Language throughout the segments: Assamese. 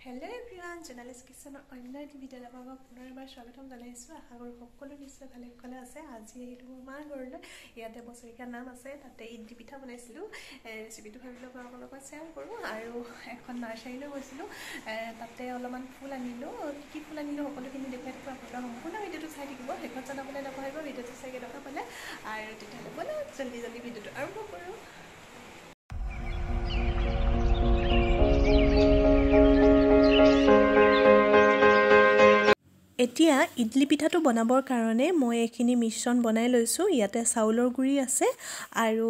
Hello everyone, Journalist Kitchen online video আপোনাক পুনৰবাৰ স্বাগতম জনাইছো। আশা কৰো সকলো নিশ্চয় ভালে কুশলে আছে। আজি এইটো মাৰ ঘৰলৈ ইয়াতে বছৰিকা নাম আছে, তাতে ইডলি পিঠা বনাইছিলো। ৰেচিপিটো ভাবিলো আপোনালোকৰ লগত শ্বেয়াৰ কৰো। আৰু এখন নাৰ্সাৰীলৈ গৈছিলো, তাতে অলপমান ফুল আনিলো। কি ফুল আনিলো সকলোখিনি দেখাই থাকো। আপোনালোকে সম্পূৰ্ণ ভিডিওটো চাই থাকিব। শেষত জনাবলৈ নাপাহৰিব ভিডিওটো চাই কেনেকুৱা পালে। আৰু তেতিয়াহ'লে ব'লক জলদি ভিডিওটো আৰম্ভ কৰো। এতিয়া ইডলি পিঠাটো বনাবৰ কাৰণে মই এইখিনি মিশ্ৰণ বনাই লৈছো। ইয়াতে চাউলৰ গুৰি আছে আৰু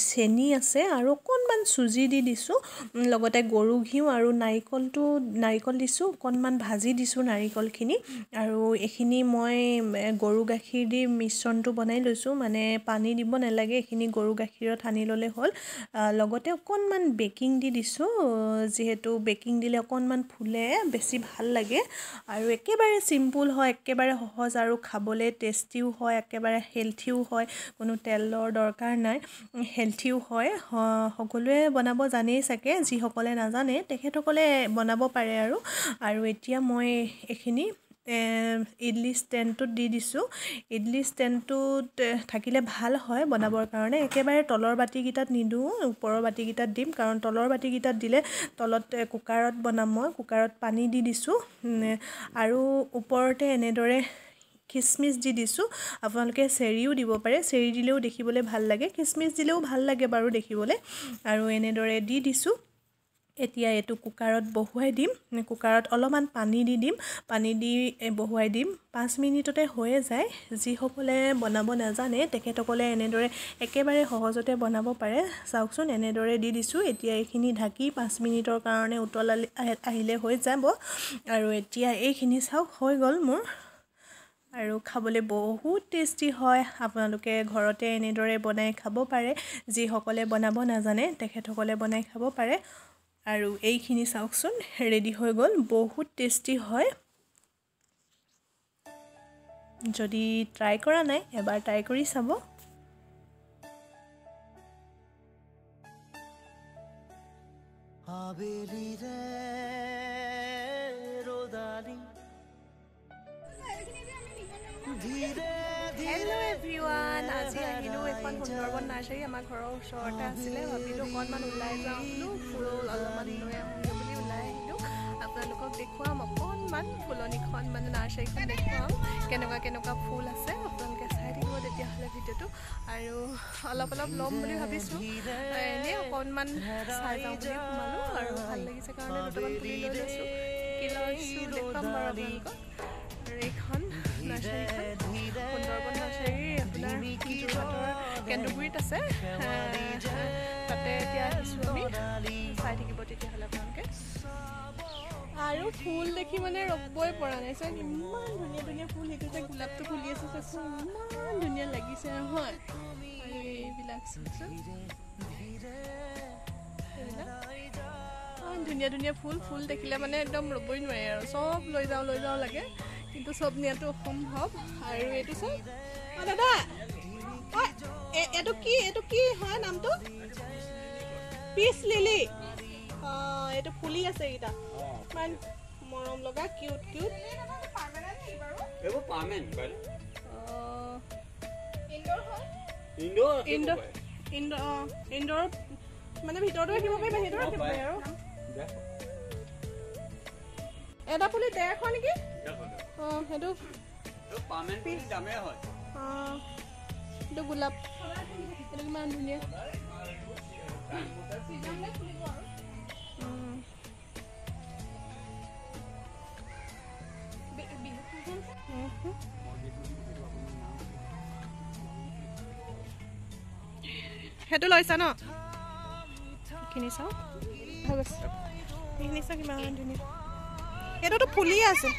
চেনি আছে আৰু অকণমান চুজি দি দিছো, লগতে গৰু ঘিউ আৰু নাৰিকল দিছো, অকণমান ভাজি দিছো নাৰিকলখিনি। আৰু এইখিনি মই গৰু গাখীৰ দি মিশ্ৰণটো বনাই লৈছো, মানে পানী দিব নালাগে, এইখিনি গৰু গাখীৰত সানি ল'লে হ'ল। লগতে অকণমান বেকিং দি দিছো, যিহেতু বেকিং দিলে অকণমান ফুলে বেছি ভাল লাগে। আৰু একেবাৰে সিম্পল হয়, একেবাৰে সহজ আৰু খাবলৈ টেষ্টিও হয়, একেবাৰে হেলথিও হয়, কোনো তেলৰ দৰকাৰ নাই, হেলথিও হয়। সকলোৱে বনাব জানেই চাগে, যিসকলে নাজানে তেখেতসকলে বনাব পাৰে। আৰু এতিয়া মই এইখিনি ইডলি ষ্টেণ্ডটোত দি দিছোঁ। ইডলি ষ্টেণ্ডটোত থাকিলে ভাল হয় বনাবৰ কাৰণে। একেবাৰে তলৰ বাতিকেইটাত নিদিওঁ, ওপৰৰ বাতিকেইটাত দিম, কাৰণ তলৰ বাতিকেইটাত দিলে তলত কুকাৰত বনাম মই। কুকাৰত পানী দি দিছোঁ আৰু ওপৰতে এনেদৰে খিচমিচ দি দিছোঁ। আপোনালোকে চেৰিও দিব পাৰে, চেৰি দিলেও দেখিবলৈ ভাল লাগে, খিচমিচ দিলেও ভাল লাগে বাৰু দেখিবলৈ। আৰু এনেদৰে দি দিছোঁ। এতিয়া এইটো কুকাৰত বহুৱাই দিম, কুকাৰত অলপমান পানী দি দিম, পানী দি বহুৱাই দিম। 5 মিনিটতে হৈয়ে যায়। যিসকলে বনাব নাজানে তেখেতসকলে এনেদৰে একেবাৰে সহজতে বনাব পাৰে। চাওকচোন, এনেদৰে দি দিছোঁ। এতিয়া এইখিনি ঢাকি 5 মিনিটৰ কাৰণে উতলালি আহিলে হৈ যাব। আৰু এতিয়া এইখিনি চাওক হৈ গ'ল মোৰ, আৰু খাবলৈ বহুত টেষ্টি হয়। আপোনালোকে ঘৰতে এনেদৰে বনাই খাব পাৰে। যিসকলে বনাব নাজানে তেখেতসকলে বনাই খাব পাৰে। আৰু এইখিনি চাওকচোন ৰেডি হৈ গ'ল, বহুত টেষ্টি হয়। যদি ট্ৰাই কৰা নাই এবাৰ ট্ৰাই কৰি চাব। হেল্ল' এভৰিৱান, আজি আহিলোঁ এখন সুন্দৰবন নাৰ্চাৰী। আমাৰ ঘৰৰ ওচৰতে আছিলে, ভাবিলোঁ অকণমান ওলাই যাওঁ বোলো, ফুল অলপমান লৈ আহোঁগৈ বুলি ওলাই আহিলোঁ। আপোনালোকক দেখুৱাম অকণমান ফুলনিখন, মানে নাৰ্চাৰীখন দেখুৱাম, কেনেকুৱা ফুল আছে। আপোনালোকে চাই থাকিব তেতিয়াহ'লে ভিডিঅ'টো। আৰু অলপ ল'ম বুলি ভাবিছোঁ, এনেই অকণমান চাই যাওঁ বুলি সোমালোঁ। আৰু ভাল লাগিছে কাৰণে দুটামান পুলি লৈ লৈছোঁ, কি লৈছোঁ দেখুৱাম বাৰু আপোনালোকক। আৰু এইখন নাৰ্চাৰীখন সুন্দৰবন নাৰ্চাৰী আপোনাৰ যোৰহাটৰ কেন্দ্ৰগুৰিত আছে। তাতে এতিয়া আহিছোঁ আমি, চাই থাকিব তেতিয়াহ'লে আপোনালোকে। আৰু ফুল দেখি মানে ৰ'বই পৰা নাই। চাওক ইমান ধুনীয়া ফুল, সেইটো যে গোলাপটো ফুলি আছে চাওকচোন, ইমান ধুনীয়া লাগিছে নহয়। আৰু এইবিলাক চাওকচোন, এইবিলাক ধুনীয়া ফুল দেখিলে মানে একদম ৰ'বই নোৱাৰে আৰু চব লৈ যাওঁ লাগে, কিন্তু চব নিয়াটো অসম্ভৱ। আৰু এইটো চাওক, দাদা এইটো কি হয় নামটো? Peace lily. এইটো ফুলি আছে, এইকেইটা ইমান মৰম লগা, কিউট। ইনডোৰ মানে ভিতৰতো ৰাখিব পাৰি, বাহিৰতো ৰাখিব পাৰি। আৰু এটা পুলি 150 নেকি? সেইটো এইটো গোলাপ, এইটো কিমান ধুনীয়া। সেইটো লৈছা ন? এইখিনি চাওঁ, এইখিনি চাওঁ কিমান ধুনীয়া। এইটোতো ফুলি আছে।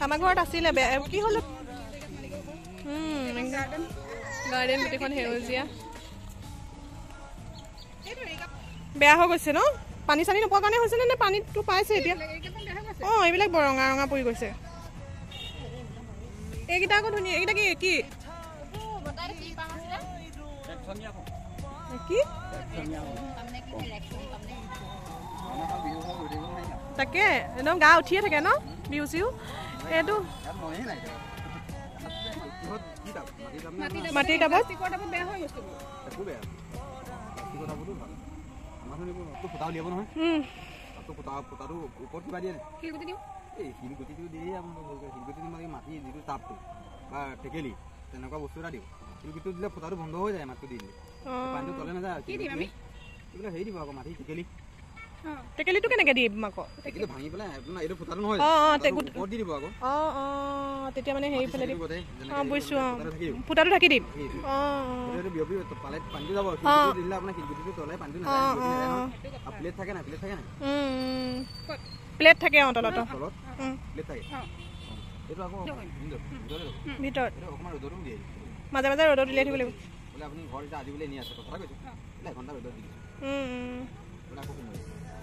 আমাৰ ঘৰত আছিলে, কি হ'ল গাৰ্ডেন গোটেইখন সেউজীয়া, বেয়া হৈ গৈছে ন? পানী চানী নোপোৱাৰ কাৰণে হৈছে নে পানীটো পাইছে এতিয়া? এইবিলাক বৰ ৰঙা পৰি গৈছে। এইকেইটা আকৌ ধুনীয়া এইকেইটা কি কি কি তাকে একদম গা উঠিয়ে থাকে ন বিহু চিহু এইটো মাটিৰ টাবত বেয়া হৈ গৈছে তেনেকুৱা বস্তু এটা দিওঁ শিলগুটিটো দিলে ফুটাটো বন্ধ হৈ যায় মাটিটো দি দিলে পানীটো তলে নাযায় এইবিলাক হেৰি দিব আকৌ মাটি টেকেলিটো কেনেকৈ দিম আকৌ টেকেলি ভাঙি পেলাই আপোনাৰ এইটো ফুটাটো নহয় ওপৰত দি দিব আকৌ তেতিয়া মানে হেৰি ফালে বুজিছোঁ ফুটাটো ঢাকি দিম বিয়পি পানীটো যাব দিলে আপোনাৰ শিলগুটিটো তলে পানীটো নাযায় প্লেট থাকে নাই প্লেট থাকে তলত প্লেট থাকে এইটো আকৌ ভিতৰত অকণমান ৰ'দতো দিয়ে মাজে মাজে ৰ'দত উলিয়াই থাকিব লাগিব বোলে আপুনি ঘৰ এতিয়া আজি বোলে নি আছে কথা কৈছোঁ বোলে এঘণ্টা ৰ'দত দি দিছোঁ বোলে আকৌ সোমাই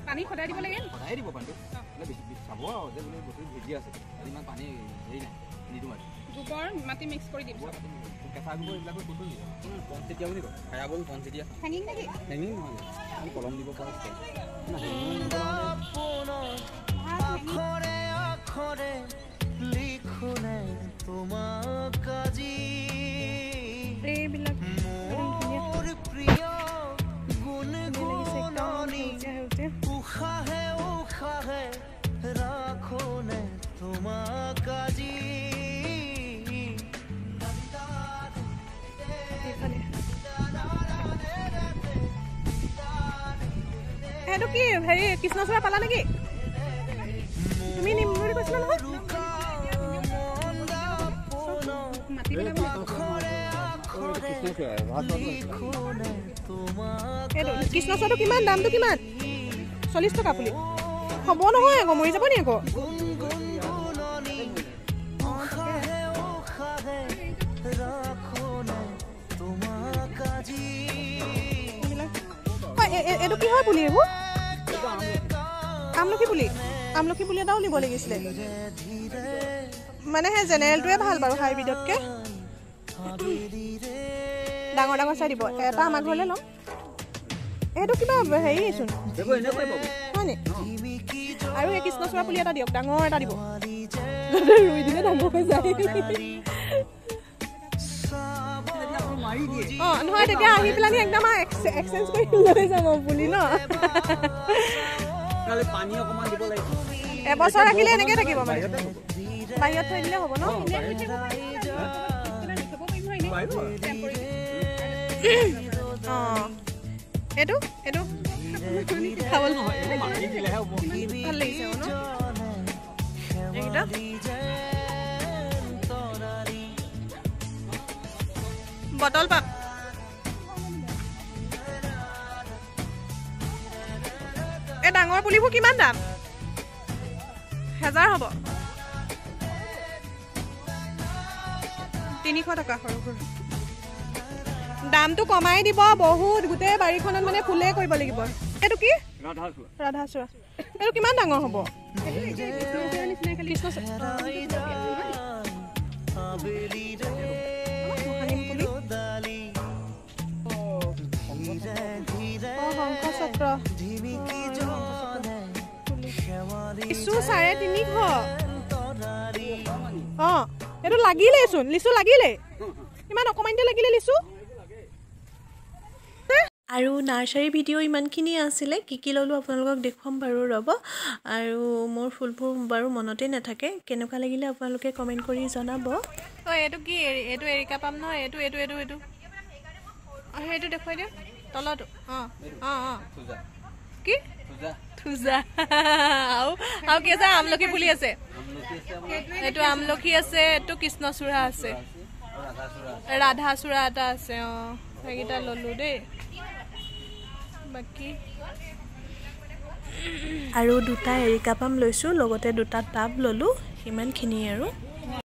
পানী সদায় দিব লাগে সদায় দিব পানীটো বোলে বেছি চাব আৰু যে বোলে বস্তু ভেজি আছে ইমান পানী হেৰি নাই নিদিওঁ আৰু গোবৰ মাটি মিক্স কৰি দিম কেঁচা গোবৰ এইবিলাকো ক'তো নিদিওঁ পনচেতিয়া বুলি কয় খায়া বল পনচেতিয়া হেঙিং নহয় আমি কলম দিব পৰা লিখোনে তোমাক আজি এইবিলাক মোৰ প্ৰিয় গুণগুণনি উশাহে উশাহে ৰাখোনে তোমাক আজি সেইটো কি হেৰি কৃষ্ণচূড়া পালা নেকি তুমি নিম বুলি কৈছিলা নহয় কৃষ্ণচূড়াটো কিমান দামটো কিমান 40 টকা পুলি হ'ব নহয় আকৌ মৰি যাব নি আকৌ এইটো কি হয় পুলি এইবোৰ আমলখি পুলি এটাও নিব লাগিছিলে মানে সেই জেনেৰেলটোৱে ভাল বাৰু হাইব্ৰিডতকৈ ডাঙৰ ডাঙৰ চাই দিব এটা আমাৰ ঘৰলৈ ল'ম এইটো কিবা হেৰিচোন হয় নি আৰু এই কৃষ্ণচূড়া পুলি এটা দিয়ক ডাঙৰ এটা দিব ৰুই দিলে ডাঙৰ হৈ যায় নহয় তেতিয়া আহি পেলাই একদম এক্সচেঞ্জ কৰি লৈ যাম পুলি ন এবছৰ ৰাখিলে এনেকৈ থাকিব মানে বাহিৰত থৈ দিলে হ'ব ন এইটো এইটো খাবলৈ ভাল লাগিছে ন এইকেইটা বটল পাম এই ডাঙৰ পুলিবোৰ কিমান দাম 1000 হ'ব 300 টকা সৰু সৰু দামটো কমাই দিব বহুত গোটেই বাৰীখনত মানে ফুলে কৰিব লাগিব এইটো কি ৰাধাচূড়া এইটো কিমান ডাঙৰ হ'ব শংখচক্ৰ লিচু 350 এইটো লাগিলেইচোন লিচু লাগিলে ইমান অকণমানতে লাগিলে লিচু আৰু নাৰ্চাৰী ভিডিঅ' ইমানখিনি আছিলে কি ল'লোঁ আপোনালোকক দেখুৱাম বাৰু ৰ'ব আৰু মোৰ ফুলবোৰ বাৰু মনতেই নাথাকে কেনেকুৱা লাগিলে আপোনালোকে কমেণ্ট কৰি জনাব এইটো কি এইটো এৰিকা পাম ন এইটো সেইটো দেখুৱাই দিয়ক তলতো কি থুজা আৰু কি আছে আমলখি পুলি আছে এইটো আমলখি আছে এইটো কৃষ্ণচূড়া আছে ৰাধাচূড়া এটা আছে সেইকেইটা ল'লোঁ দেই বাকী আৰু দুটা এৰিকা পাম লৈছোঁ লগতে দুটা টাব ল'লোঁ সিমানখিনিয়ে আৰু